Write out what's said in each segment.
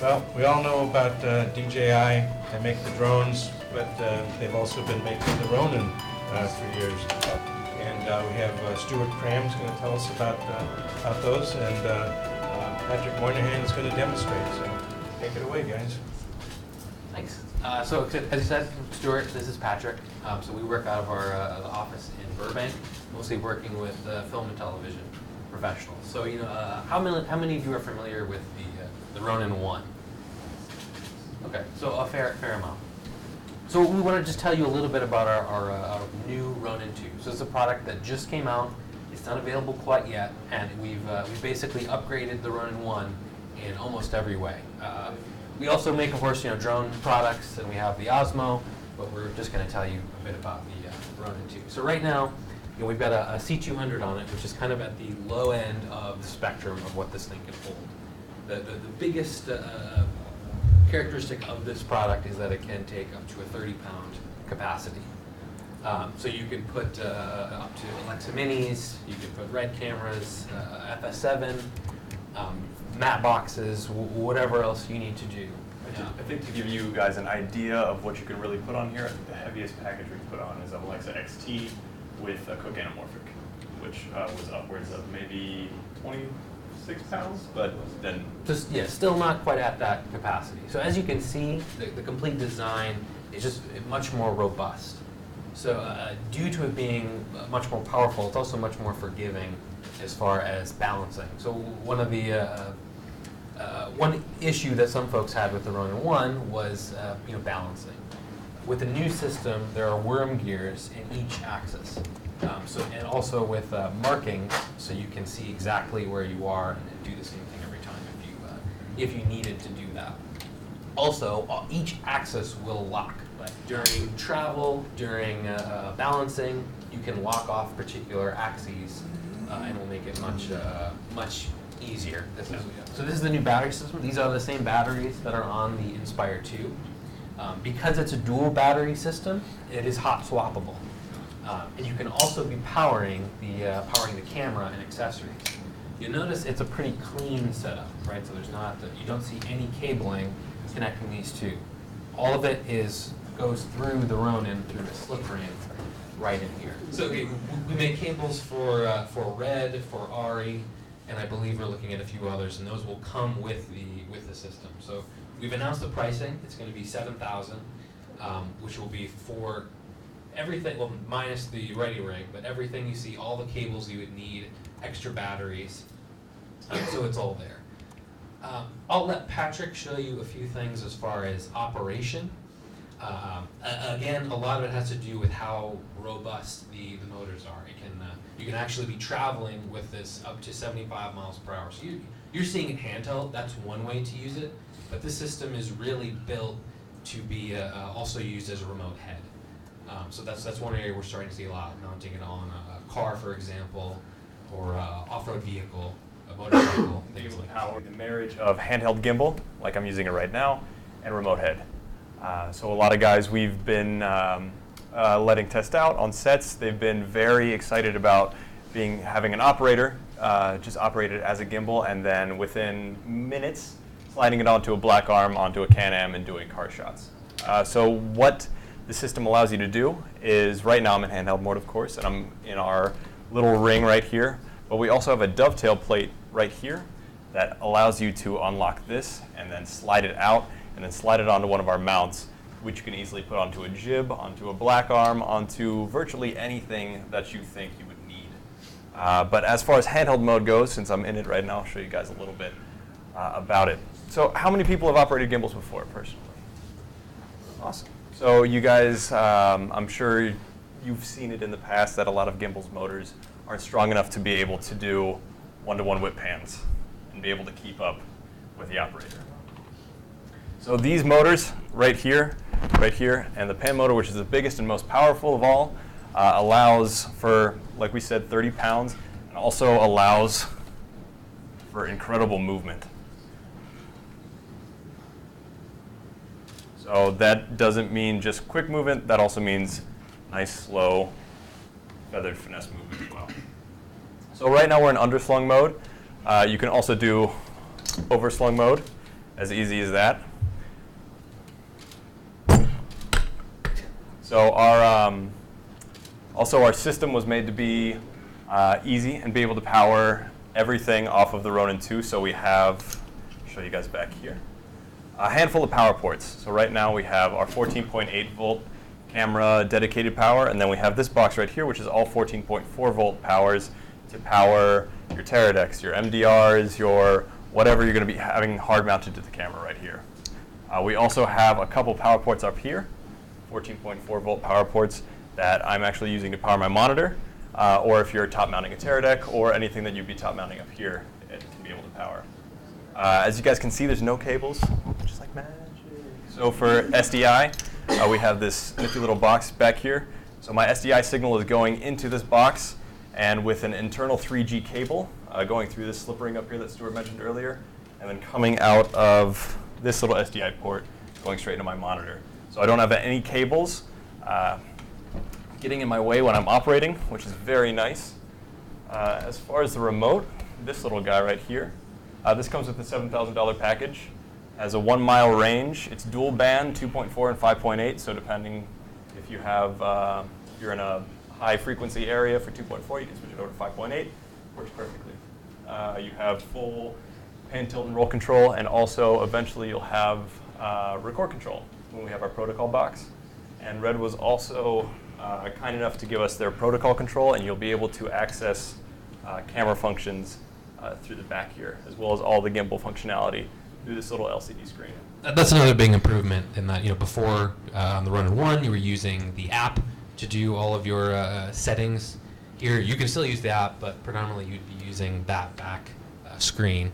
Well, we all know about DJI. They make the drones, but they've also been making the Ronin for years. And we have Stuart Crim's going to tell us about those, and Patrick Moynahan is going to demonstrate. So take it away, guys. Thanks. So as you said, Stuart, this is Patrick. So we work out of our office in Burbank, mostly working with film and television professionals. So how many of you are familiar with the Ronin 1? Okay, so a fair amount. So we want to just tell you a little bit about our new Ronin 2. So it's a product that just came out. It's not available quite yet, and we've basically upgraded the Ronin 1 in almost every way. We also make, of course, drone products, and we have the Osmo, but we're just going to tell you a bit about the Ronin 2. So right now, we've got a C200 on it, which is kind of at the low end of the spectrum of what this thing can hold. The biggest characteristic of this product is that it can take up to a 30-pound capacity. So you can put up to Alexa Minis, you can put RED cameras, FS7, matte boxes, whatever else you need to do. I think to give you guys an idea of what you can really put on here, the heaviest package we put on is an Alexa XT with a Cook Anamorphic, which was upwards of maybe 26 pounds, but then... Just, still not quite at that capacity. So as you can see, the complete design is just much more robust. So due to it being much more powerful, it's also much more forgiving as far as balancing. So one of the one issue that some folks had with the Ronin 1 was balancing. With the new system, there are worm gears in each axis. And also with markings, so you can see exactly where you are and do the same thing every time if you needed to do that. Also, each axis will lock. During travel, during balancing, you can lock off particular axes, and it will make it much easier. So this is the new battery system. These are the same batteries that are on the Inspire 2. Because it's a dual battery system, it is hot swappable. And you can also be powering the camera and accessories. You'll notice it's a pretty clean setup, right? So you don't see any cabling connecting these two. All of it goes through the Ronin through the slip ring right in here. So we make cables for RED, for ARRI, and I believe we're looking at a few others, and those will come with the system. So we've announced the pricing. It's going to be $7,000, which will be for everything, well, minus the ready rig, but everything you see, all the cables you would need, extra batteries, so it's all there. I'll let Patrick show you a few things as far as operation. Again, a lot of it has to do with how robust the motors are. You can actually be traveling with this up to 75 miles per hour. So you're seeing it handheld. That's one way to use it. But this system is really built to be also used as a remote head. So that's one area we're starting to see a lot, mounting it on a car, for example, or off-road vehicle, a motorcycle, things like that. The marriage of handheld gimbal, like I'm using it right now, and remote head. So a lot of guys we've been letting test out on sets. They've been very excited about having an operator just operate it as a gimbal, and then within minutes sliding it onto a black arm, onto a Can-Am, and doing car shots. So what the system allows you to do is, right now I'm in handheld mode, of course, and I'm in our little ring right here. But we also have a dovetail plate right here that allows you to unlock this and then slide it out and then slide it onto one of our mounts, which you can easily put onto a jib, onto a black arm, onto virtually anything that you think you would need. But as far as handheld mode goes, since I'm in it right now, I'll show you guys a little bit about it. So how many people have operated gimbals before, personally? Awesome. So you guys, I'm sure you've seen it in the past that a lot of gimbals motors aren't strong enough to be able to do one-to-one whip pans and be able to keep up with the operator. So these motors right here, and the pan motor, which is the biggest and most powerful of all, allows for, like we said, 30 pounds, and also allows for incredible movement. So that doesn't mean just quick movement, that also means nice, slow, feathered finesse movement as well. So right now we're in underslung mode. You can also do overslung mode. As easy as that. So also our system was made to be easy and be able to power everything off of the Ronin 2. So we have, I'll show you guys back here, a handful of power ports. So right now we have our 14.8 volt camera dedicated power, and then we have this box right here, which is all 14.4 volt powers to power your Teradeks, your MDRs, your whatever you're going to be having hard mounted to the camera right here. We also have a couple power ports up here, 14.4 volt power ports that I'm actually using to power my monitor, or if you're top mounting a Teradek or anything that you'd be top mounting up here, it can be able to power. As you guys can see, there's no cables, just like magic. So for SDI, we have this nifty little box back here. So my SDI signal is going into this box, and with an internal 3G cable going through this slip ring up here that Stuart mentioned earlier, and then coming out of this little SDI port going straight into my monitor. So I don't have any cables getting in my way when I'm operating, which is very nice. As far as the remote, this little guy right here, this comes with a $7,000 package. Has a 1 mile range. It's dual band, 2.4 and 5.8. So depending if you have, you're in a high frequency area for 2.4, you can switch it over to 5.8. Works perfectly. You have full pan, tilt, and roll control, and also eventually you'll have record control when we have our protocol box. And Red was also kind enough to give us their protocol control, and you'll be able to access camera functions through the back here, as well as all the gimbal functionality through this little LCD screen. That's another big improvement in that, before on the Ronin 1, you were using the app to do all of your settings. Here, you can still use the app, but predominantly you'd be using that back screen.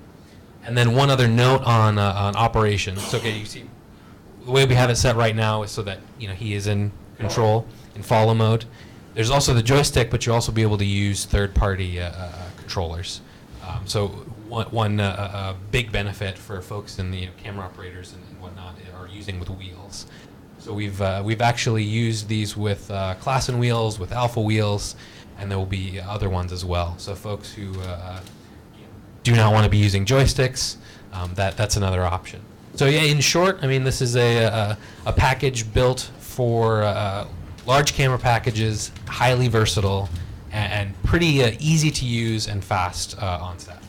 And then one other note on operations. So, okay, you see, the way we have it set right now is so that he is in control in follow mode. There's also the joystick, but you'll also be able to use third-party controllers. So one big benefit for folks in the camera operators and whatnot are using with wheels. So we've actually used these with Klassen wheels, with Alpha wheels, and there will be other ones as well. So folks who do not want to be using joysticks, that's another option. So yeah, in short, I mean, this is a package built for large camera packages, highly versatile, and pretty easy to use and fast on set.